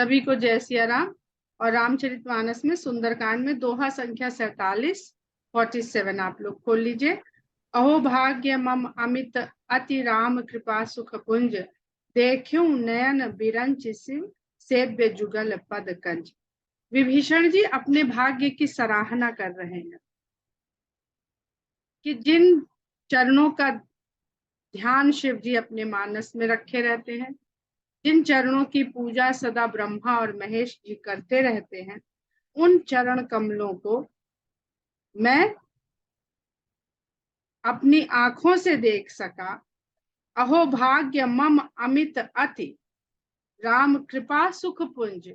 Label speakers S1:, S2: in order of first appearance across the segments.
S1: सभी को जय सिया राम। और रामचरितमानस में सुंदरकांड में दोहा संख्या 47 आप लोग खोल लीजिए। अहो भाग्य मम अमित अति राम कृपा सुख पुंज, देखूं नयन बिरंच शिव सेव्य जुगल पद कंज। विभीषण जी अपने भाग्य की सराहना कर रहे हैं कि जिन चरणों का ध्यान शिव जी अपने मानस में रखे रहते हैं, जिन चरणों की पूजा सदा ब्रह्मा और महेश जी करते रहते हैं, उन चरण कमलों को मैं अपनी आंखों से देख सका। अहो भाग्य मम अमित अति राम कृपा सुख पुंज,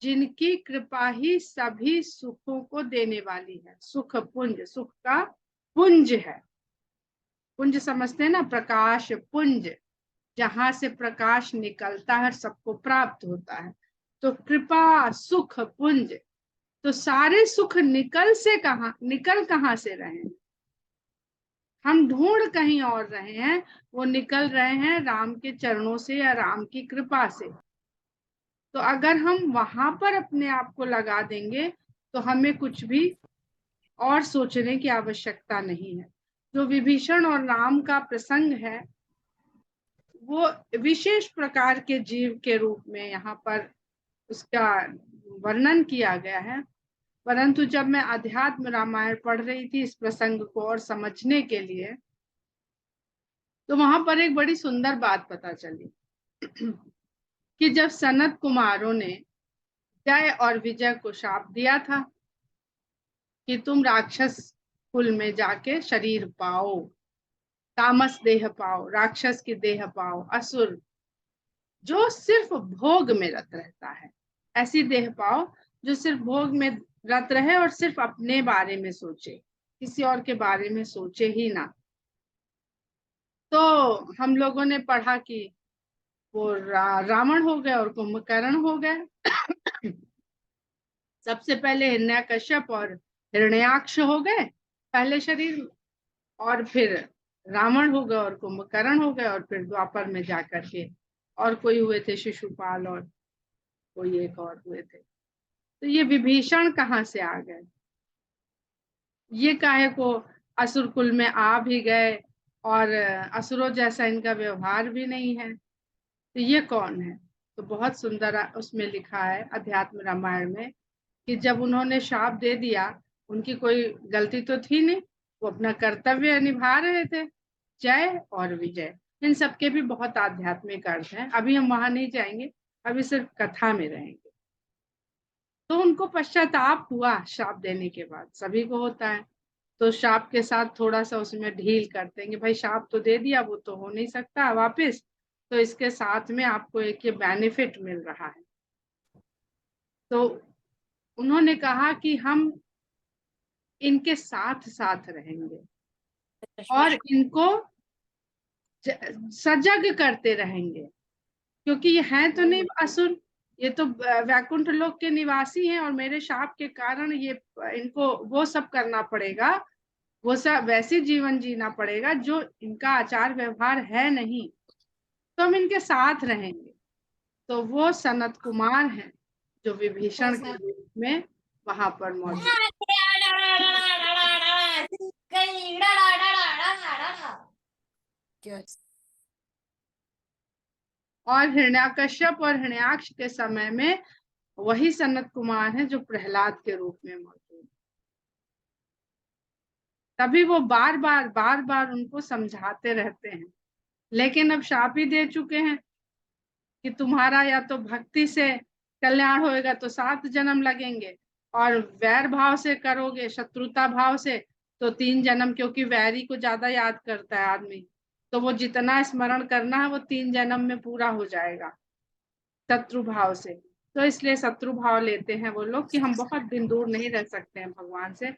S1: जिनकी कृपा ही सभी सुखों को देने वाली है। सुख पुंज, सुख का पुंज है। पुंज समझते हैं ना, प्रकाश पुंज, जहां से प्रकाश निकलता है सबको प्राप्त होता है। तो कृपा सुख पुंज, तो सारे सुख निकल कहां से रहे हैं? हम ढूंढ कहीं और रहे हैं, वो निकल रहे हैं राम के चरणों से या राम की कृपा से। तो अगर हम वहां पर अपने आप को लगा देंगे तो हमें कुछ भी और सोचने की आवश्यकता नहीं है। जो विभीषण और राम का प्रसंग है वो विशेष प्रकार के जीव के रूप में यहाँ पर उसका वर्णन किया गया है। परंतु जब मैं अध्यात्म रामायण पढ़ रही थी इस प्रसंग को और समझने के लिए, तो वहां पर एक बड़ी सुंदर बात पता चली कि जब सनत कुमारों ने जय और विजय को शाप दिया था कि तुम राक्षस कुल में जाके शरीर पाओ, तामस देह पाओ, राक्षस की देह पाओ, असुर जो सिर्फ भोग में रत रहता है, ऐसी देह पाओ जो सिर्फ भोग में रत रहे और सिर्फ अपने बारे में सोचे, किसी और के बारे में सोचे ही ना। तो हम लोगों ने पढ़ा कि वो रावण हो गए और कुंभकर्ण हो गए। सबसे पहले हिरण्यकश्यप और हिरण्याक्ष हो गए पहले शरीर में, और फिर रावण हो गए और कुंभकर्ण हो गए, और फिर द्वापर में जाकर के और कोई हुए थे शिशुपाल, और कोई एक और हुए थे। तो ये विभीषण कहाँ से आ गए? ये काहे को असुर कुल में आ भी गए और असुरों जैसा इनका व्यवहार भी नहीं है, तो ये कौन है? तो बहुत सुंदर उसमें लिखा है अध्यात्म रामायण में कि जब उन्होंने शाप दे दिया, उनकी कोई गलती तो थी नहीं, वो अपना कर्तव्य निभा रहे थे। जय और विजय, इन सबके भी बहुत आध्यात्मिक अर्थ हैं। अभी हम वहां नहीं जाएंगे, अभी सिर्फ कथा में रहेंगे। तो उनको पश्चाताप हुआ शाप देने के बाद, सभी को होता है। तो शाप के साथ थोड़ा सा उसमें ढील कर देंगे, भाई शाप तो दे दिया, वो तो हो नहीं सकता वापस, तो इसके साथ में आपको एक ये बेनिफिट मिल रहा है। तो उन्होंने कहा कि हम इनके साथ साथ रहेंगे और इनको सजग करते रहेंगे, क्योंकि ये हैं तो नहीं असुर, ये तो वैकुंठ लोक के निवासी हैं, और मेरे शाप के कारण ये इनको वो सब करना पड़ेगा, वो सब वैसे जीवन जीना पड़ेगा जो इनका आचार व्यवहार है नहीं, तो हम इनके साथ रहेंगे। तो वो सनत कुमार हैं जो विभीषण के रूप में वहां पर मौजूद। और हिरण्याकश्यप और हिरण्याक्ष के समय में वही सनत कुमार हैं जो प्रहलाद के रूप में मौजूद। तभी वो बार बार उनको समझाते रहते हैं, लेकिन अब शाप ही दे चुके हैं कि तुम्हारा या तो भक्ति से कल्याण होएगा तो 7 जन्म लगेंगे, और वैर भाव से करोगे, शत्रुता भाव से, तो 3 जन्म, क्योंकि वैरी को ज्यादा याद करता है आदमी, तो वो जितना स्मरण करना है वो 3 जन्म में पूरा हो जाएगा शत्रु भाव से। तो इसलिए शत्रु भाव लेते हैं वो लोग कि हम बहुत दिन दूर नहीं रह सकते हैं भगवान से,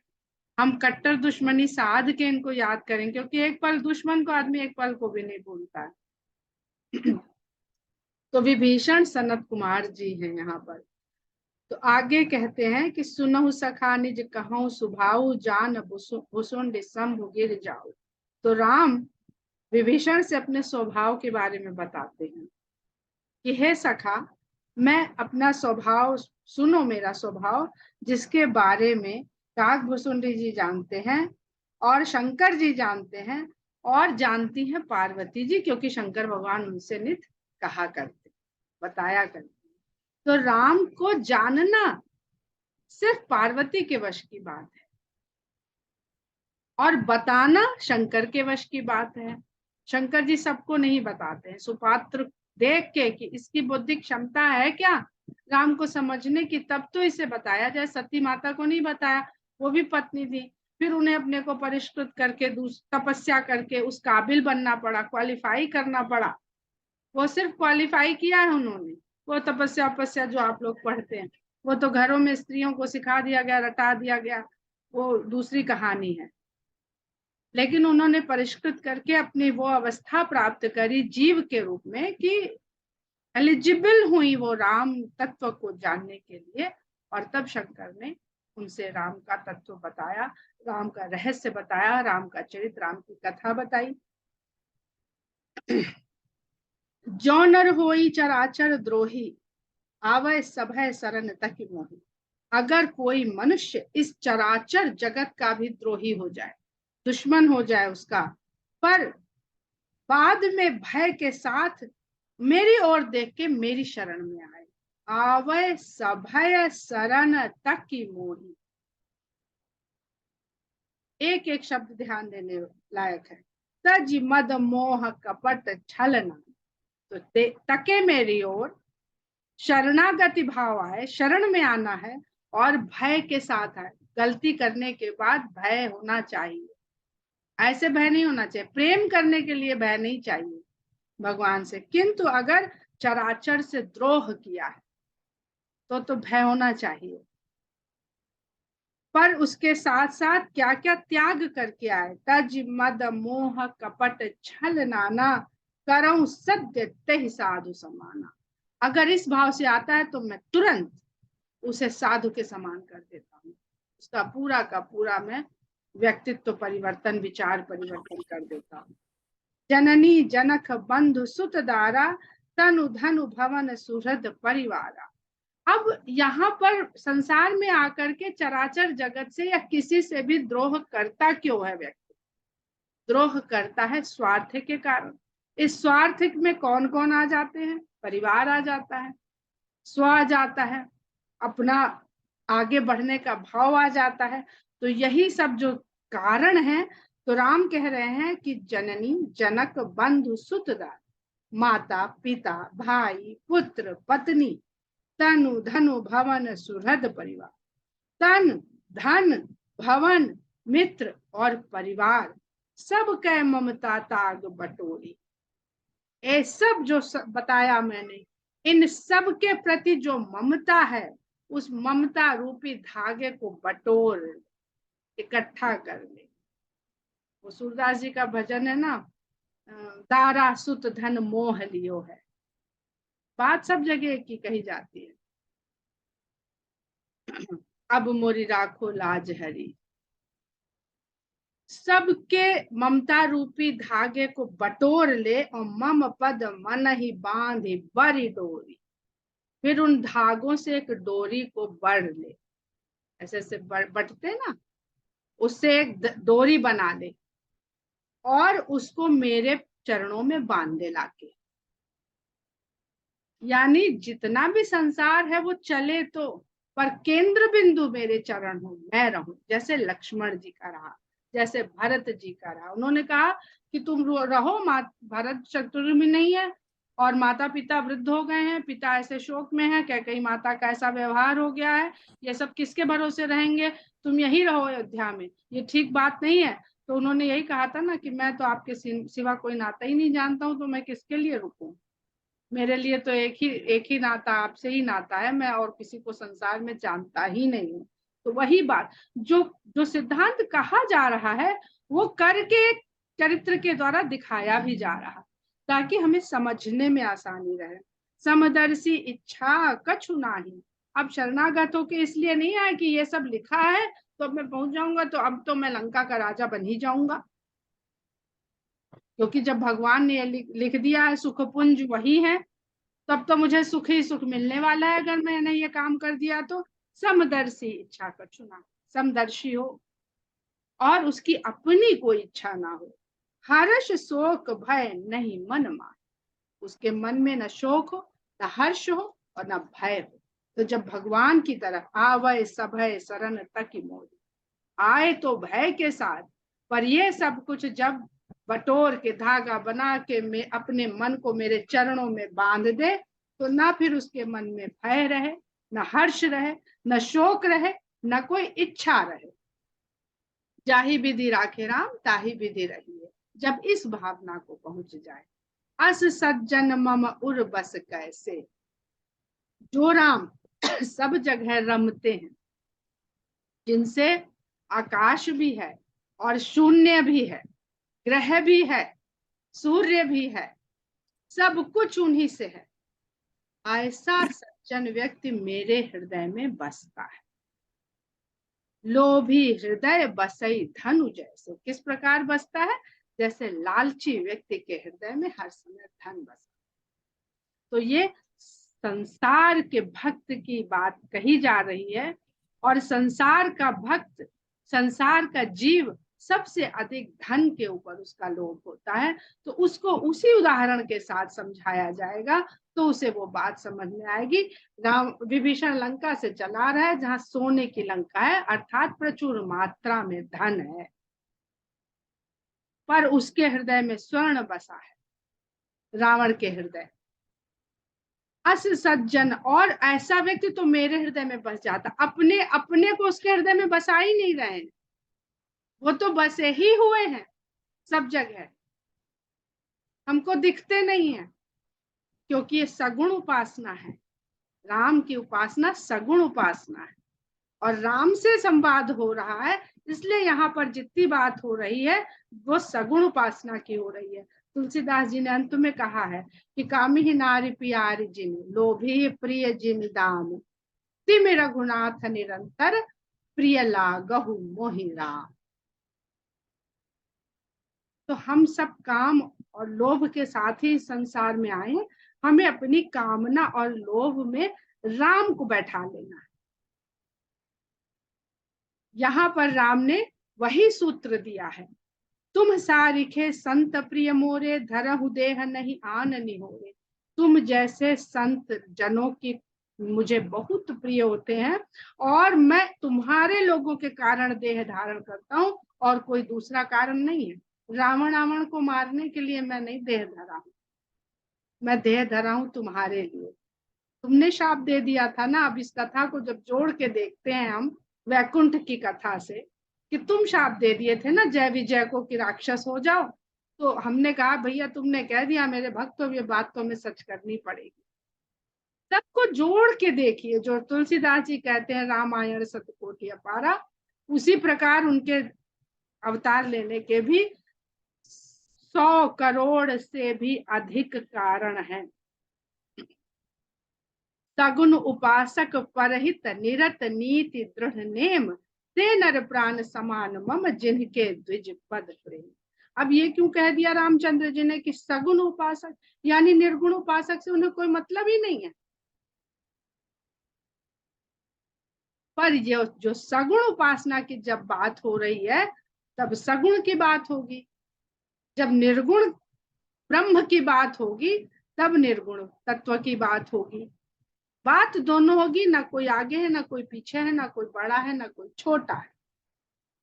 S1: हम कट्टर दुश्मनी साध के इनको याद करें, क्योंकि एक पल दुश्मन को आदमी एक पल को भी नहीं भूलता है। तो विभीषण सनत कुमार जी हैं यहाँ पर। तो आगे कहते हैं कि सुनहु सखा निज कहूँ सुभाऊ, जान भुसुंड शंभु गिर जाओ। तो राम विभीषण से अपने स्वभाव के बारे में बताते हैं कि हे सखा, मैं अपना स्वभाव, सुनो मेरा स्वभाव, जिसके बारे में काकभूषुंडी जी जानते हैं और शंकर जी जानते हैं और जानती हैं पार्वती जी, क्योंकि शंकर भगवान उनसे नित कहा करते, बताया करते। तो राम को जानना सिर्फ पार्वती के वश की बात है और बताना शंकर के वश की बात है। शंकर जी सबको नहीं बताते हैं। सुपात्र देख के कि इसकी बौद्धिक क्षमता है क्या राम को समझने की, तब तो इसे बताया जाए। सती माता को नहीं बताया, वो भी पत्नी थी, फिर उन्हें अपने को परिष्कृत करके तपस्या करके उस काबिल बनना पड़ा, क्वालिफाई करना पड़ा। वो सिर्फ क्वालिफाई किया है उन्होंने, वो तपस्या उपस्या जो आप लोग पढ़ते हैं वो तो घरों में स्त्रियों को सिखा दिया गया, रटा दिया गया, वो दूसरी कहानी है। लेकिन उन्होंने परिष्कृत करके अपनी वो अवस्था प्राप्त करी जीव के रूप में कि एलिजिबल हुई वो राम तत्व को जानने के लिए। और तब शंकर ने उनसे राम का तत्व बताया, राम का रहस्य बताया, राम का चरित्र, राम की कथा बताई। जो नर होई चराचर द्रोही, आवै सभय शरण तक मोही। अगर कोई मनुष्य इस चराचर जगत का भी द्रोही हो जाए, दुश्मन हो जाए उसका, पर बाद में भय के साथ मेरी ओर देख के मेरी शरण में आए, आवै सभय शरण तक की मोही। एक एक शब्द ध्यान देने लायक है। तज मद मोह कपट छलना, तो तके मेरी ओर, शरणागति भाव आए, शरण में आना है और भय के साथ आए। गलती करने के बाद भय होना चाहिए, ऐसे भय नहीं होना चाहिए। प्रेम करने के लिए भय नहीं चाहिए भगवान से, किंतु अगर चराचर से द्रोह किया है तो भय होना चाहिए। पर उसके साथ साथ क्या क्या त्याग करके आए। तज मद मोह कपट छल नाना, करऊं सत्य ते साधु समाना। अगर इस भाव से आता है तो मैं तुरंत उसे साधु के समान कर देता हूँ, उसका पूरा का पूरा मैं व्यक्तित्व परिवर्तन, विचार परिवर्तन कर देता हूँ। जननी जनक बंधु सुत दारा, तनु धनु भवन सुहृद परिवारा। अब यहाँ पर संसार में आकर के चराचर जगत से या किसी से भी द्रोह करता क्यों है व्यक्ति? द्रोह करता है स्वार्थ के कारण। इस स्वार्थ में कौन कौन आ जाते हैं? परिवार आ जाता है, स्व आ जाता है, अपना आगे बढ़ने का भाव आ जाता है। तो यही सब जो कारण है, तो राम कह रहे हैं कि जननी जनक बंधु सुतदार, माता पिता भाई पुत्र पत्नी, तनु धनु भवन सुहृद परिवार। तन धन भवन मित्र और परिवार, सब कै ममता ताग बटोरी। ये सब जो बताया मैंने, इन सब के प्रति जो ममता है, उस ममता रूपी धागे को बटोर, इकट्ठा कर ले। वो सूरदास जी का भजन है ना, दारा सुत धन मोह लियो है। बात सब जगह की कही जाती है। अब मोरी राखो लाज हरी, सबके ममता रूपी धागे को बटोर ले और मम पद मन ही बांधे बड़ी डोरी। फिर उन धागों से एक डोरी को बढ़ ले, ऐसे ऐसे बटते ना, उससे एक डोरी बना ले और उसको मेरे चरणों में बांध दे लाके। यानी जितना भी संसार है वो चले तो, पर केंद्र बिंदु मेरे चरण हो, मैं रहूं। जैसे लक्ष्मण जी का रहा, जैसे भरत जी का रहा। उन्होंने कहा कि तुम रहो, भरत शत्रु में नहीं है और माता पिता वृद्ध हो गए हैं, पिता ऐसे शोक में है, कैकेयी माता का ऐसा व्यवहार हो गया है, ये सब किसके भरोसे रहेंगे, तुम यही रहो अयोध्या में, ये ठीक बात नहीं है। तो उन्होंने यही कहा था ना कि मैं तो आपके सिवा कोई नाता ही नहीं जानता हूँ, तो मैं किसके लिए रुकूं। मेरे लिए तो एक ही नाता, आपसे ही नाता है, मैं और किसी को संसार में जानता ही नहीं हूँ। तो वही बात, जो जो सिद्धांत कहा जा रहा है वो करके चरित्र के द्वारा दिखाया भी जा रहा, ताकि हमें समझने में आसानी रहे। समदर्शी इच्छा कछु नाही। अब शरणागत होके इसलिए नहीं आए कि ये सब लिखा है तो अब मैं पहुंच जाऊंगा, तो अब तो मैं लंका का राजा बन ही जाऊंगा। क्योंकि जब भगवान ने लिख दिया है सुखपुंज वही है, तब तो मुझे सुख ही सुख मिलने वाला है अगर मैंने ये काम कर दिया तो। समदर्शी इच्छा का चुना, समदर्शी हो और उसकी अपनी कोई इच्छा ना हो। हर्ष शोक भय नहीं मन मान, उसके मन में न शोक हो, न हर्ष हो और न भय हो। तो जब भगवान की तरफ आवै सभय शरण तक मोरी, आए तो भय के साथ, पर ये सब कुछ जब बटोर के धागा बना के मैं अपने मन को मेरे चरणों में बांध दे, तो ना फिर उसके मन में भय रहे, न हर्ष रहे, न शोक रहे, न कोई इच्छा रहे। जाहि विधि राखे राम ताहि विधि रही है। जब इस भावना को पहुंच जाए, अस सज्जन मम उर बस कैसे, जो राम सब जगह रमते हैं, जिनसे आकाश भी है और शून्य भी है, ग्रह भी है, सूर्य भी है, सब कुछ उन्हीं से है, ऐसा सज्जन व्यक्ति मेरे हृदय में बसता है। लोभी हृदय बसई धनु जैसे, किस प्रकार बसता है? जैसे लालची व्यक्ति के हृदय में हर समय धन बसता। तो ये संसार के भक्त की बात कही जा रही है, और संसार का भक्त, संसार का जीव सबसे अधिक धन के ऊपर उसका लोभ होता है। तो उसको उसी उदाहरण के साथ समझाया जाएगा तो उसे वो बात समझ में आएगी। राम विभीषण लंका से चला रहा है जहां सोने की लंका है, अर्थात प्रचुर मात्रा में धन है, पर उसके हृदय में स्वर्ण बसा है, रावण के हृदय। अस सज्जन, और ऐसा व्यक्ति तो मेरे हृदय में बस जाता। अपने अपने को उसके हृदय में बसा ही नहीं रहे, वो तो बसे ही हुए हैं सब जगह, हमको दिखते नहीं है, क्योंकि ये सगुण उपासना है। राम की उपासना सगुण उपासना है, और राम से संवाद हो रहा है, इसलिए यहाँ पर जितनी बात हो रही है वो सगुण उपासना की हो रही है। तुलसीदास जी ने अंत में कहा है कि कामी ही नारी प्यारी जिन, लोभी प्रिय जिन दाम, तिम रघुनाथ निरंतर, प्रिय लागहु मोहि राम। तो हम सब काम और लोभ के साथ ही संसार में आए, हमें अपनी कामना और लोभ में राम को बैठा लेना है। यहाँ पर राम ने वही सूत्र दिया है, तुम सारिखे संत प्रिय मोरे, धरहु देह नहीं आन निहोरे। तुम जैसे संत जनों की मुझे बहुत प्रिय होते हैं, और मैं तुम्हारे लोगों के कारण देह धारण करता हूँ, और कोई दूसरा कारण नहीं है। रावण को मारने के लिए मैं नहीं देह धरा हूँ, मैं देह धरा हूँ तुम्हारे लिए। तुमने शाप दे दिया था ना। अब इस कथा को जब जोड़ के देखते हैं हम वैकुंठ की कथा से, कि तुम शाप दे दिए थे ना जय विजय को कि राक्षस हो जाओ, तो हमने कहा भैया तुमने कह दिया मेरे भक्त, तो ये बात तो हमें सच करनी पड़ेगी। सबको जोड़ के देखिए, जो तुलसीदास जी कहते हैं रामायण सतकोटि अपारा, उसी प्रकार उनके अवतार लेने के भी 100 करोड़ से भी अधिक कारण हैं। सगुन उपासक परहित निरत नीति दृढ़ नेम, ते नर प्राण समान मम जिनके द्विज पद प्रेम। अब ये क्यों कह दिया रामचंद्र जी ने कि सगुन उपासक, यानी निर्गुण उपासक से उन्हें कोई मतलब ही नहीं है। पर ये जो सगुण उपासना की जब बात हो रही है, तब सगुण की बात होगी। जब निर्गुण ब्रह्म की बात होगी, तब निर्गुण तत्व की बात होगी। बात दोनों होगी, ना कोई आगे है, ना कोई पीछे है, ना कोई बड़ा है, ना कोई छोटा है।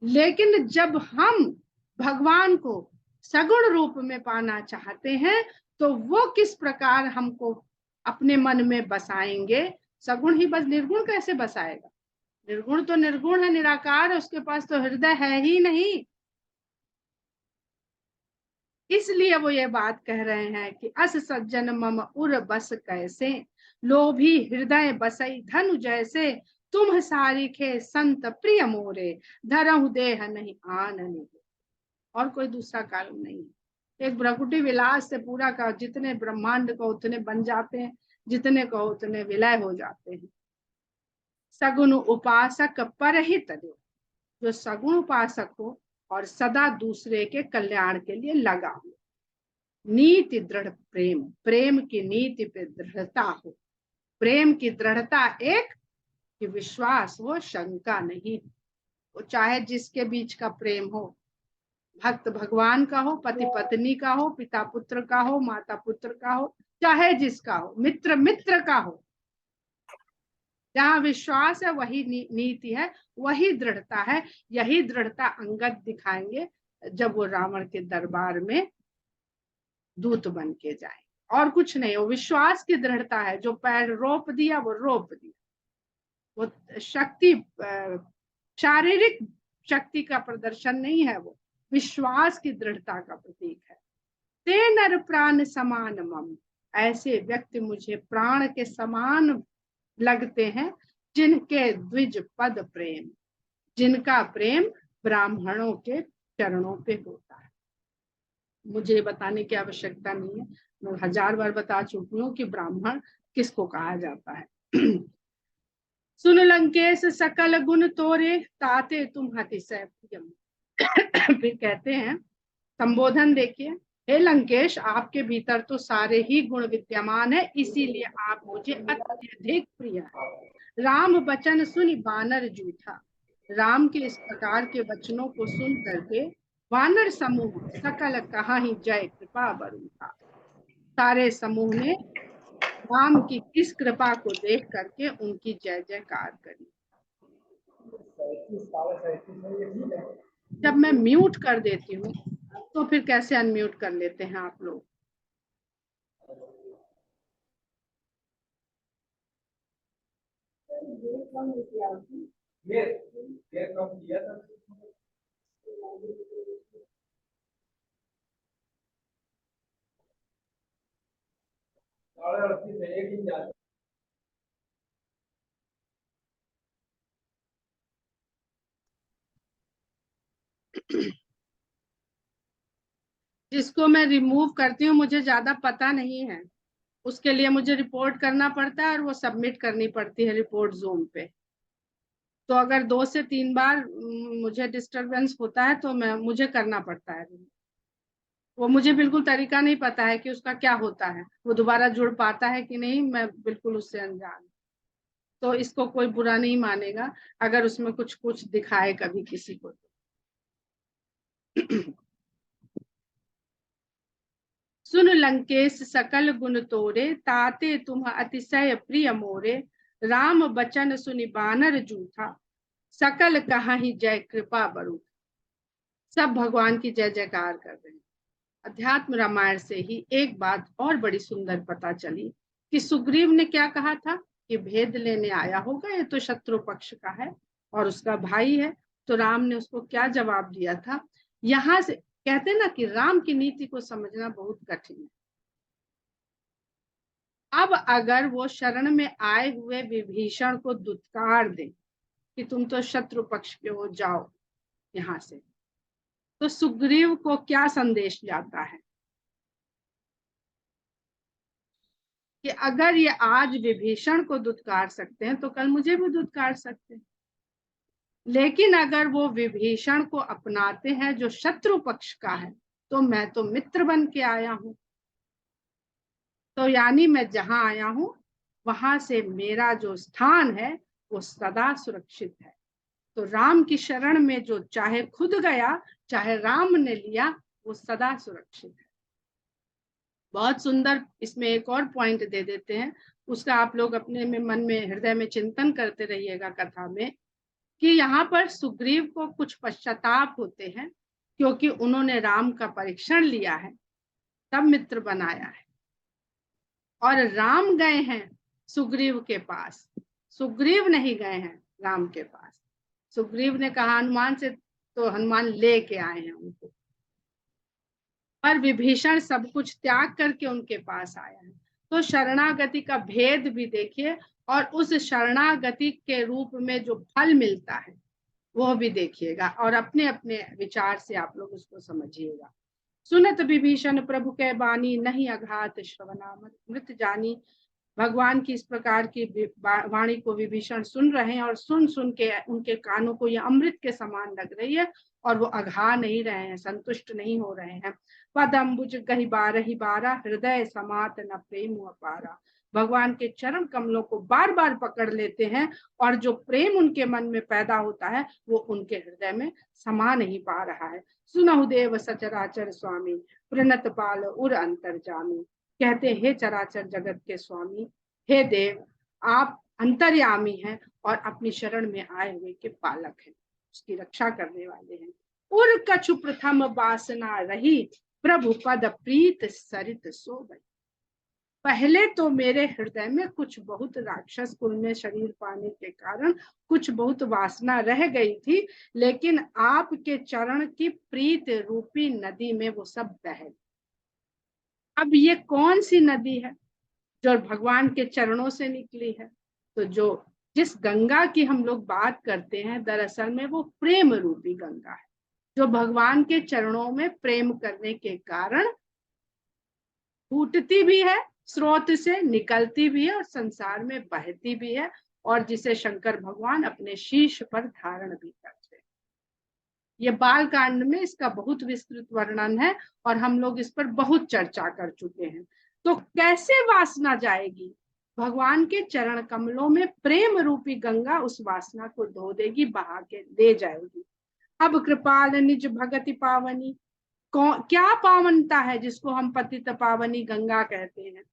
S1: लेकिन जब हम भगवान को सगुण रूप में पाना चाहते हैं, तो वो किस प्रकार हमको अपने मन में बसाएंगे? सगुण ही बस, निर्गुण कैसे बसाएगा? निर्गुण तो निर्गुण है, निराकार है, उसके पास तो हृदय है ही नहीं। इसलिए वो ये बात कह रहे हैं कि अस सज्जन मम उर बस कैसे, लोभी हृदय बसई धनु जैसे, तुम सारिखे संत प्रिय मोरे, धरहु देह नहीं आन निहोरे। और कोई दूसरा कारण नहीं है। एक भ्रकुटी विलास से पूरा का जितने ब्रह्मांड को उतने बन जाते हैं, जितने को उतने विलय हो जाते हैं। सगुन उपासक परहित दो, जो सगुण उपासक हो और सदा दूसरे के कल्याण के लिए लगा हो। नीति दृढ़ प्रेम, प्रेम की नीति पे दृढ़ता हो। प्रेम की दृढ़ता एक कि विश्वास हो, शंका नहीं। वो चाहे जिसके बीच का प्रेम हो, भक्त भगवान का हो, पति पत्नी का हो, पिता पुत्र का हो, माता पुत्र का हो, चाहे जिसका हो, मित्र मित्र का हो, जहाँ विश्वास है वही नीति है, वही दृढ़ता है। यही दृढ़ता अंगद दिखाएंगे जब वो रावण के दरबार में दूत बन के जाए। और कुछ नहीं, वो विश्वास की दृढ़ता है। जो पैर रोप दिया वो रोप दिया। वो शक्ति शारीरिक शक्ति का प्रदर्शन नहीं है, वो विश्वास की दृढ़ता का प्रतीक है। ते नर प्राण समान मम, ऐसे व्यक्ति मुझे प्राण के समान लगते हैं, जिनके द्विज पद प्रेम, जिनका प्रेम ब्राह्मणों के चरणों पे होता है। मुझे बताने की आवश्यकता नहीं है, मैं 1000 बार बता चुकी हूँ कि ब्राह्मण किसको कहा जाता है। सुन लंकेश सकल गुण तोरे, ताते तुम अतिशय प्रियम। फिर कहते हैं, संबोधन देखिए, हे लंकेश, आपके भीतर तो सारे ही गुण विद्यमान है, इसीलिए आप मुझे अत्यधिक प्रिय है। राम वचन सुनि बानर जूठा, राम के इस प्रकार के वचनों को सुन करके वानर समूह सकल कहा ही जय कृपा बरूठा। सारे समूह ने राम की किस कृपा को देख करके उनकी जय जयकार करी। जब मैं म्यूट कर देती हूँ तो फिर कैसे अनम्यूट कर लेते हैं आप लोग? जिसको मैं रिमूव करती हूँ मुझे ज्यादा पता नहीं है, उसके लिए मुझे रिपोर्ट करना पड़ता है और वो सबमिट करनी पड़ती है रिपोर्ट ज़ूम पे। तो अगर 2 से 3 बार मुझे डिस्टरबेंस होता है तो मुझे करना पड़ता है। वो मुझे बिल्कुल तरीका नहीं पता है कि उसका क्या होता है, वो दोबारा जुड़ पाता है कि नहीं, मैं बिल्कुल उससे अनजान। तो इसको कोई बुरा नहीं मानेगा अगर उसमें कुछ कुछ दिखाए कभी किसी को। सुन लंकेश सकल गुण तोरे, ताते तुम अतिशय प्रिय मोरे। राम बचन सुनि बानर जूठा, सकल कहा ही जय कृपा बरू। सब भगवान की जय जयकार कर रहे हैं। अध्यात्म रामायण से ही एक बात और बड़ी सुंदर पता चली कि सुग्रीव ने क्या कहा था कि भेद लेने आया होगा, ये तो शत्रु पक्ष का है और उसका भाई है। तो राम ने उसको क्या जवाब दिया था? यहां से कहते ना कि राम की नीति को समझना बहुत कठिन है। अब अगर वो शरण में आए हुए विभीषण को दुत्कार दे कि तुम तो शत्रु पक्ष के हो, जाओ यहां से, तो सुग्रीव को क्या संदेश जाता है कि अगर ये आज विभीषण को दुत्कार सकते हैं तो कल मुझे भी दुत्कार सकते हैं। लेकिन अगर वो विभीषण को अपनाते हैं जो शत्रु पक्ष का है, तो मैं तो मित्र बन के आया हूं। तो यानी मैं जहां आया हूं वहां से मेरा जो स्थान है वो सदा सुरक्षित है। तो राम की शरण में जो चाहे खुद गया चाहे राम ने लिया, वो सदा सुरक्षित है। बहुत सुंदर इसमें एक और पॉइंट दे देते हैं, उसका आप लोग अपने में मन में हृदय में चिंतन करते रहिएगा कथा में, कि यहाँ पर सुग्रीव को कुछ पश्चाताप होते हैं क्योंकि उन्होंने राम का परीक्षण लिया है, तब मित्र बनाया है। और राम गए हैं सुग्रीव के पास, सुग्रीव नहीं गए हैं राम के पास। सुग्रीव ने कहा हनुमान से, तो हनुमान लेके आए हैं उनको, पर विभीषण सब कुछ त्याग करके उनके पास आया है। तो शरणागति का भेद भी देखिए, और उस शरणागति के रूप में जो फल मिलता है वो भी देखिएगा, और अपने अपने विचार से आप लोग उसको समझिएगा। सुनत विभीषण प्रभु के बानी, नहीं अघात श्रवणा मृत जानी। भगवान की इस प्रकार की वाणी को विभीषण सुन रहे हैं और सुन सुन के उनके कानों को ये अमृत के समान लग रही है और वो अघा नहीं रहे हैं, संतुष्ट नहीं हो रहे हैं। पदम्बुज कही बारही बारा, हृदय समात न प्रेम अपारा। भगवान के चरण कमलों को बार बार पकड़ लेते हैं और जो प्रेम उनके मन में पैदा होता है वो उनके हृदय में समा नहीं पा रहा है। सुनहु देव सचराचर स्वामी, प्रणत पाल उर अंतर्जामी। कहते हे चराचर जगत के स्वामी, हे देव, आप अंतर्यामी हैं और अपनी शरण में आए हुए के पालक हैं, उसकी रक्षा करने वाले हैं। उर कछु प्रथम वासना रही, प्रभु पद प्रीत सरित सोबई। पहले तो मेरे हृदय में कुछ बहुत राक्षस कुल में शरीर पाने के कारण कुछ बहुत वासना रह गई थी, लेकिन आपके चरण की प्रीत रूपी नदी में वो सब बह गई। अब ये कौन सी नदी है जो भगवान के चरणों से निकली है? तो जो जिस गंगा की हम लोग बात करते हैं, दरअसल में वो प्रेम रूपी गंगा है, जो भगवान के चरणों में प्रेम करने के कारण फूटती भी है, स्रोत से निकलती भी है और संसार में बहती भी है, और जिसे शंकर भगवान अपने शीश पर धारण भी करते हैं। ये बाल कांड में इसका बहुत विस्तृत वर्णन है और हम लोग इस पर बहुत चर्चा कर चुके हैं। तो कैसे वासना जाएगी? भगवान के चरण कमलों में प्रेम रूपी गंगा उस वासना को धो देगी, बहा के ले जाएगी। अब कृपाल निज भगति पावनी, क्या पावनता है जिसको हम पतित पावनी गंगा कहते हैं?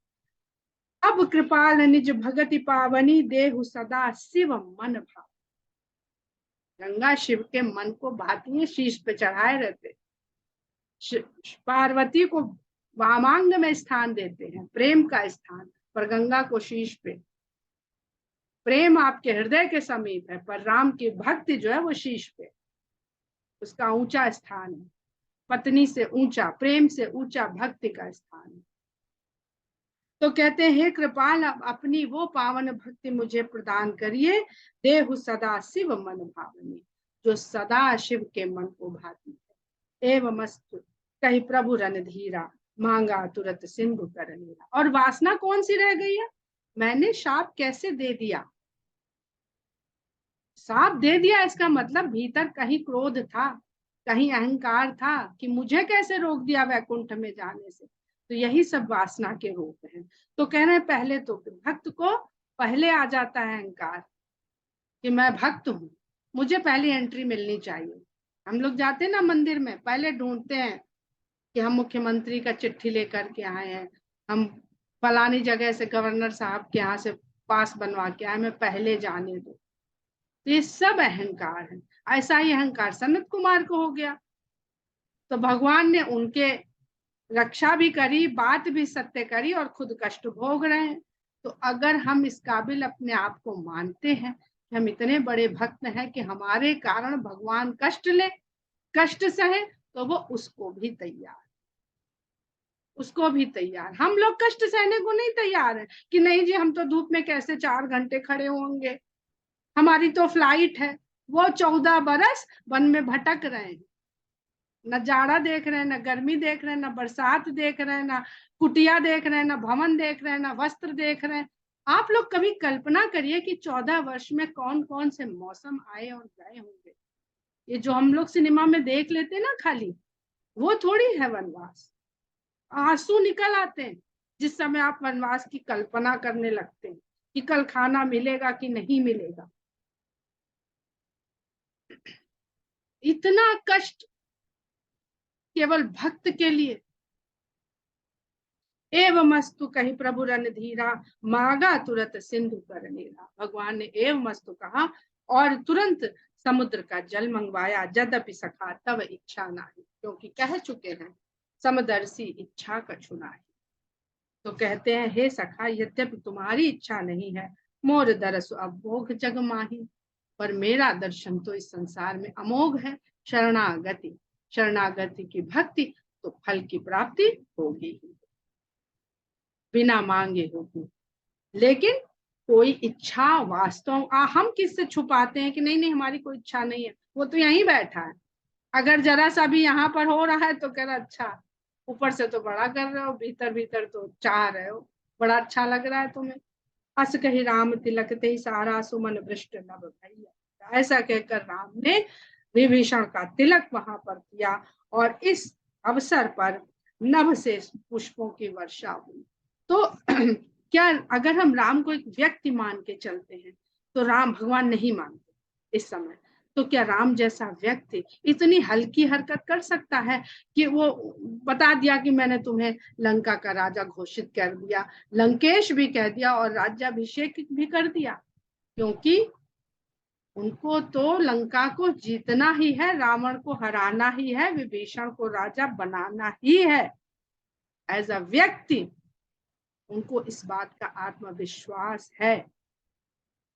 S1: अब कृपाल निज भगति पावनी, देहु सदा शिव मन भाव। गंगा शिव के मन को भाती है, शीश पे चढ़ाए रहते। पार्वती को वामांग में स्थान देते हैं, प्रेम का स्थान, पर गंगा को शीश पे। प्रेम आपके हृदय के समीप है, पर राम की भक्ति जो है वो शीश पे, उसका ऊंचा स्थान है। पत्नी से ऊंचा, प्रेम से ऊंचा भक्ति का स्थान है। तो कहते हैं हे कृपाल, अपनी वो पावन भक्ति मुझे प्रदान करिए। देहु सदा शिव मन भावनी, जो सदा शिव के मन को भाती है। एवं मस्तु कही प्रभु रणधीरा, मांगा तुरंत सिंधु कर नीरा। और वासना कौन सी रह गई है? मैंने शाप कैसे दे दिया? शाप दे दिया इसका मतलब भीतर कहीं क्रोध था, कहीं अहंकार था कि मुझे कैसे रोक दिया वैकुंठ में जाने से। तो यही सब वासना के रूप हैं। तो कह रहे हैं पहले तो भक्त को पहले आ जाता है अहंकार कि मैं भक्त हूँ, मुझे पहली एंट्री मिलनी चाहिए। हम लोग जाते हैं ना मंदिर में, पहले ढूंढते हैं कि हम मुख्यमंत्री का चिट्ठी लेकर के आए हैं, हम फलानी जगह से गवर्नर साहब के यहाँ से पास बनवा के आए, मैं पहले जाने दो। तो ये सब अहंकार है। ऐसा ही अहंकार सनत कुमार को हो गया, तो भगवान ने उनके रक्षा भी करी, बात भी सत्य करी और खुद कष्ट भोग रहे हैं। तो अगर हम इस काबिल अपने आप को मानते हैं कि हम इतने बड़े भक्त हैं कि हमारे कारण भगवान कष्ट ले, कष्ट सहे, तो वो उसको भी तैयार, उसको भी तैयार। हम लोग कष्ट सहने को नहीं तैयार है कि नहीं जी हम तो धूप में कैसे 4 घंटे खड़े होंगे, हमारी तो फ्लाइट है। वो 14 बरस वन में भटक रहे हैं, न जाड़ा देख रहे हैं, न गर्मी देख रहे हैं, न बरसात देख रहे हैं, न कुटिया देख रहे हैं, न भवन देख रहे हैं, न वस्त्र देख रहे हैं। आप लोग कभी कल्पना करिए कि 14 वर्ष में कौन कौन से मौसम आए और गए होंगे। ये जो हम लोग सिनेमा में देख लेते हैं ना खाली, वो थोड़ी है वनवास। आंसू निकल आते हैं जिस समय आप वनवास की कल्पना करने लगते हैं कि कल खाना मिलेगा कि नहीं मिलेगा। इतना कष्ट केवल भक्त के लिए। एवं मस्तु कही प्रभु रणधीरा, मांगा तुरंत सिंधु कर नीरा। भगवान ने एवं मस्तु कहा और तुरंत समुद्र का जल मंगवाया। यद्यपि सखा तब इच्छा नाही, क्योंकि कह चुके हैं समदर्शी इच्छा कछु नाही। तो कहते हैं हे सखा, यद्यपि तुम्हारी इच्छा नहीं है, मोर दरस अभोग जग माही, पर मेरा दर्शन तो इस संसार में अमोघ है। शरणागति, शरणागति की भक्ति, तो फल की प्राप्ति होगी ही, बिना मांगे होगी। लेकिन कोई इच्छा वास्तव हम किससे छुपाते हैं कि नहीं नहीं हमारी कोई इच्छा नहीं है, वो तो यहीं बैठा है। अगर जरा सा भी यहाँ पर हो रहा है तो कह रहा अच्छा, ऊपर से तो बड़ा कर रहे हो, भीतर भीतर तो चाह रहे हो। बड़ा अच्छा लग रहा है तुम्हें? हस कही राम तिलक ते सारा सुमन वृष्ट नभ भैया। ऐसा कहकर राम ने विभीषण का तिलक वहां पर किया और इस अवसर पर नभ से पुष्पों की वर्षा हुई। तो क्या अगर हम राम को एक व्यक्ति मान के चलते हैं तो राम भगवान नहीं मानते इस समय, तो क्या राम जैसा व्यक्ति इतनी हल्की हरकत कर सकता है कि वो बता दिया कि मैंने तुम्हें लंका का राजा घोषित कर दिया, लंकेश भी कह दिया और राज्याभिषेक भी कर दिया? क्योंकि उनको तो लंका को जीतना ही है, रावण को हराना ही है, विभीषण को राजा बनाना ही है। एज अ व्यक्ति उनको इस बात का आत्मविश्वास है।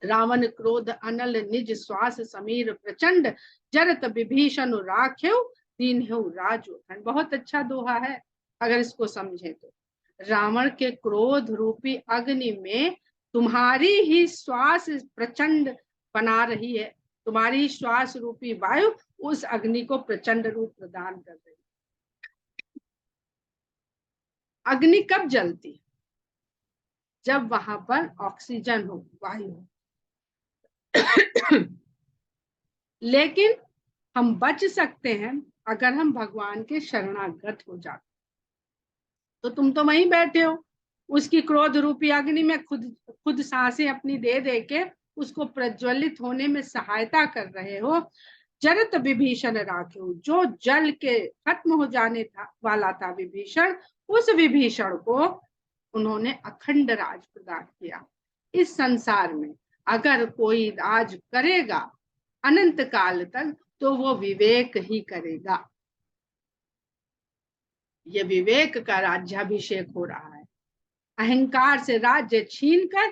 S1: रावण क्रोध अनल निज श्वास समीर प्रचंड जरत विभीषण राख्यो दीन्हु राजो खंड। बहुत अच्छा दोहा है अगर इसको समझे तो। रावण के क्रोध रूपी अग्नि में तुम्हारी ही श्वास प्रचंड बना रही है, तुम्हारी श्वास रूपी वायु उस अग्नि को प्रचंड रूप प्रदान कर रही है। अग्नि कब जलती है? जब वहां पर ऑक्सीजन हो, वायु हो। लेकिन हम बच सकते हैं अगर हम भगवान के शरणागत हो जाते। तो तुम तो वहीं बैठे हो, उसकी क्रोध रूपी अग्नि में खुद खुद सांसें अपनी दे दे के उसको प्रज्वलित होने में सहायता कर रहे हो। जरत विभीषण राख्यो, जो जल के खत्म हो जाने वाला था विभीषण, उस विभीषण को उन्होंने अखंड राज प्रदान किया। इस संसार में अगर कोई राज करेगा अनंत काल तक तो वो विवेक ही करेगा। ये विवेक का राज्याभिषेक हो रहा है। अहंकार से राज्य छीनकर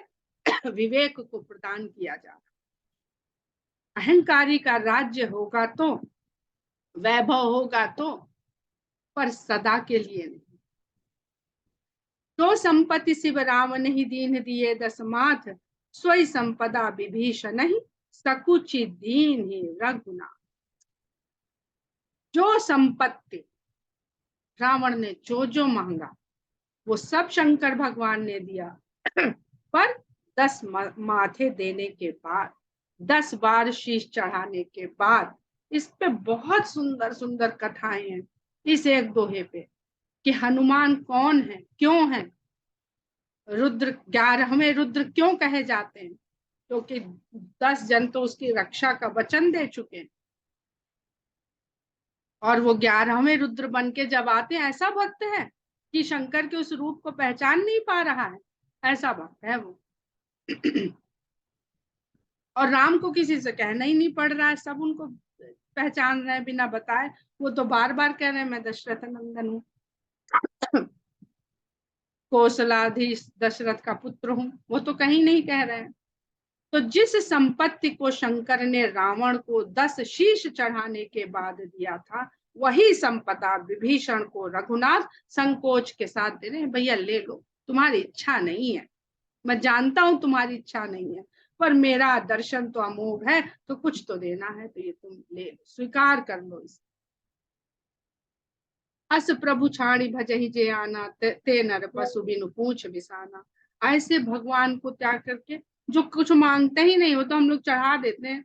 S1: विवेक को प्रदान किया जा रहा है। अहंकारी का राज्य होगा तो, वैभव होगा तो, पर सदा के लिए नहीं। तो संपत्ति शिव राम नहीं दीन दिए दसमाथ, सोई संपदा विभीषण नहीं सकुचि दीन ही रघुनाथ। जो संपत्ति रावण ने जो मांगा वो सब शंकर भगवान ने दिया, पर 10 माथे देने के बाद, 10 बार शीश चढ़ाने के बाद। इस पे बहुत सुंदर सुंदर कथाएं हैं इस एक दोहे पे कि हनुमान कौन है, क्यों है, रुद्र 11वें रुद्र क्यों कहे जाते हैं, क्योंकि 10 जन तो उसकी रक्षा का वचन दे चुके हैं और वो 11वें रुद्र बन के जब आते हैं, ऐसा भक्त है कि शंकर के उस रूप को पहचान नहीं पा रहा है, ऐसा भक्त है वो। और राम को किसी से कहना ही नहीं पड़ रहा है, सब उनको पहचान रहे हैं बिना बताए। वो तो बार बार कह रहे हैं मैं दशरथ नंदन हूँ, कौशलाधीश दशरथ का पुत्र हूँ, वो तो कहीं नहीं कह रहे हैं। तो जिस संपत्ति को शंकर ने रावण को 10 शीश चढ़ाने के बाद दिया था, वही संपदा विभीषण को रघुनाथ संकोच के साथ दे रहे हैं। भैया ले लो, तुम्हारी इच्छा नहीं है, मैं जानता हूं तुम्हारी इच्छा नहीं है, पर मेरा दर्शन तो अमोघ है, तो कुछ तो देना है, तो ये तुम ले लो, स्वीकार कर लो इसे। अस प्रभु छाणी भजहि जे आना, ते नर पशु बिनु पूछ बिसाना। ऐसे भगवान को त्याग करके जो कुछ मांगते ही नहीं हो तो हम लोग चढ़ा देते हैं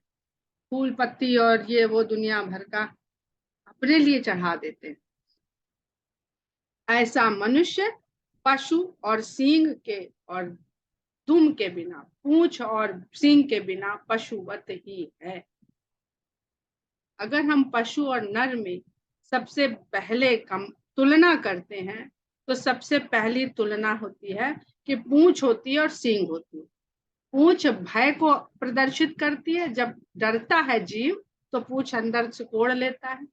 S1: फूल पत्ती और ये वो दुनिया भर का अपने लिए चढ़ा देते हैं। ऐसा मनुष्य पशु और सींग के और दुम के बिना, पूंछ और सींग के बिना पशुवत ही है। अगर हम पशु और नर में सबसे पहले कम तुलना करते हैं तो सबसे पहली तुलना होती है कि पूंछ होती है और सींग होती है। पूंछ भय को प्रदर्शित करती है, जब डरता है जीव तो पूंछ अंदर से कोड़ लेता है,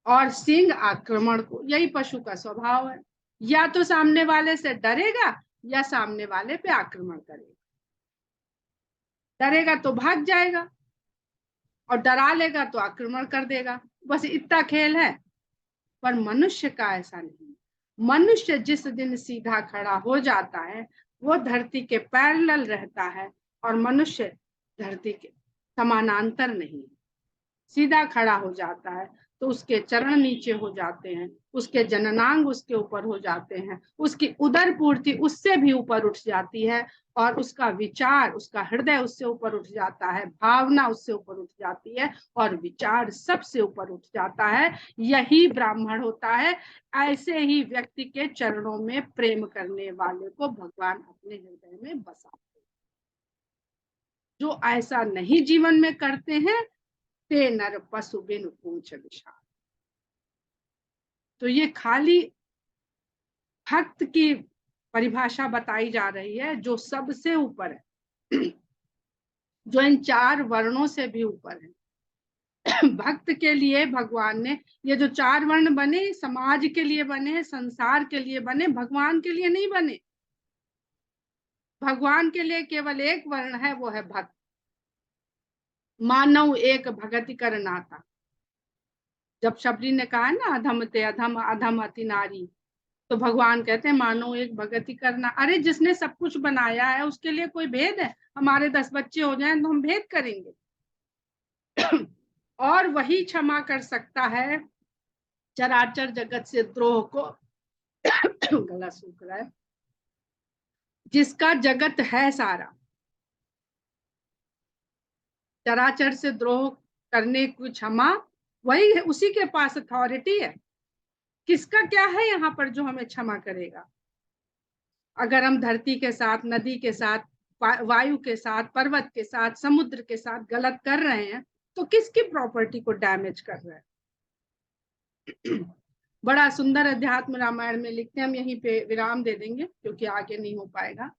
S1: और सींग आक्रमण को। यही पशु का स्वभाव है, या तो सामने वाले से डरेगा या सामने वाले पे आक्रमण करेगा। डरेगा तो भाग जाएगा और डरा लेगा तो आक्रमण कर देगा, बस इतना खेल है। पर मनुष्य का ऐसा नहीं। मनुष्य जिस दिन सीधा खड़ा हो जाता है वो धरती के पैरेलल रहता है, और मनुष्य धरती के समानांतर नहीं, सीधा खड़ा हो जाता है तो उसके चरण नीचे हो जाते हैं, उसके जननांग उसके ऊपर हो जाते हैं, उसकी उदर पूर्ति उससे भी ऊपर उठ जाती है, और उसका विचार, उसका हृदय उससे ऊपर उठ जाता है, भावना उससे ऊपर उठ जाती है, और विचार सबसे ऊपर उठ जाता है। यही ब्राह्मण होता है। ऐसे ही व्यक्ति के चरणों में प्रेम करने वाले को भगवान अपने हृदय में बसाते हैं। जो ऐसा नहीं जीवन में करते हैं, ते नर पशु बिन पूछ विशाल। तो ये खाली भक्त की परिभाषा बताई जा रही है, जो सबसे ऊपर है, जो इन 4 वर्णों से भी ऊपर है। भक्त के लिए भगवान ने ये जो 4 वर्ण बने, समाज के लिए बने, संसार के लिए बने, भगवान के लिए नहीं बने। भगवान के लिए केवल एक वर्ण है, वो है भक्त। मानव एक भगति कर नाता। जब शबरी ने कहा ना, अधम ते अधम, अधम अति नारी, तो भगवान कहते हैं मानो एक भगति करना। अरे जिसने सब कुछ बनाया है उसके लिए कोई भेद है? हमारे 10 बच्चे हो जाएं तो हम भेद करेंगे? और वही क्षमा कर सकता है चराचर जगत से द्रोह को। गला सूख रहा है। जिसका जगत है सारा, चराचर से द्रोह करने की क्षमा वही है, उसी के पास अथॉरिटी है। किसका क्या है यहाँ पर जो हमें क्षमा करेगा? अगर हम धरती के साथ, नदी के साथ, वायु के साथ, पर्वत के साथ, समुद्र के साथ गलत कर रहे हैं, तो किसकी प्रॉपर्टी को डैमेज कर रहे हैं? बड़ा सुंदर अध्यात्म रामायण में लिखते हैं, हम यहीं पे विराम दे देंगे क्योंकि आगे नहीं हो पाएगा,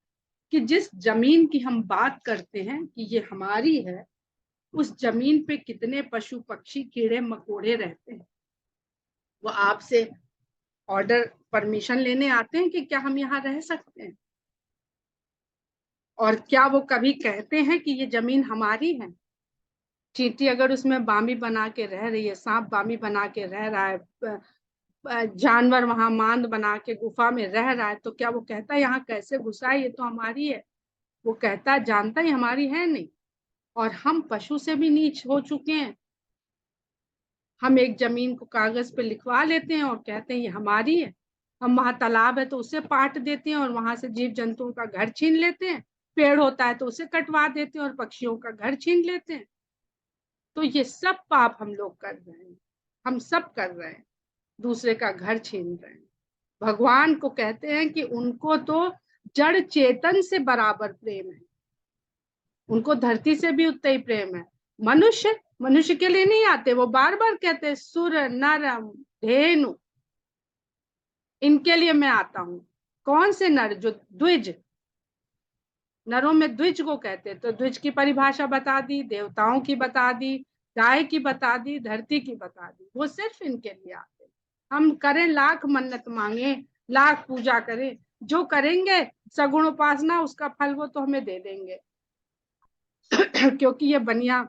S1: कि जिस जमीन की हम बात करते हैं कि ये हमारी है, उस जमीन पे कितने पशु पक्षी कीड़े मकोड़े रहते हैं। वो आपसे ऑर्डर, परमिशन लेने आते हैं कि क्या हम यहाँ रह सकते हैं? और क्या वो कभी कहते हैं कि ये जमीन हमारी है? चींटी अगर उसमें बामी बना के रह रही है, सांप बामी बना के रह रहा है, जानवर वहां मांद बना के गुफा में रह रहा है, तो क्या वो कहता है यहाँ कैसे घुसा है, ये तो हमारी है? वो कहता है, जानता ही हमारी है नहीं। और हम पशु से भी नीच हो चुके हैं। हम एक जमीन को कागज पे लिखवा लेते हैं और कहते हैं ये हमारी है। हम वहां तालाब है तो उसे पाट देते हैं और वहां से जीव जंतुओं का घर छीन लेते हैं। पेड़ होता है तो उसे कटवा देते हैं और पक्षियों का घर छीन लेते हैं। तो ये सब पाप हम लोग कर रहे हैं, हम सब कर रहे हैं, दूसरे का घर छीन रहे हैं। भगवान को कहते हैं कि उनको तो जड़ चेतन से बराबर प्रेम है, उनको धरती से भी उतना ही प्रेम है। मनुष्य, मनुष्य के लिए नहीं आते, वो बार बार कहते हैं सुर नर धेनु, इनके लिए मैं आता हूं। कौन से नर? जो द्विज, नरों में द्विज को कहते, तो द्विज की परिभाषा बता दी, देवताओं की बता दी, गाय की बता दी, धरती की बता दी। वो सिर्फ इनके लिए आते। हम करें लाख मन्नत मांगे, लाख पूजा करें, जो करेंगे सगुण उपासना, उसका फल वो तो हमें दे देंगे। क्योंकि ये बनिया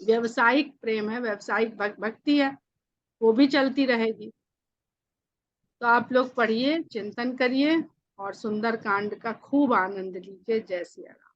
S1: व्यवसायिक प्रेम है, व्यवसायिक भक्ति है, वो भी चलती रहेगी। तो आप लोग पढ़िए, चिंतन करिए और सुंदर कांड का खूब आनंद लीजिए। जय सिया राम।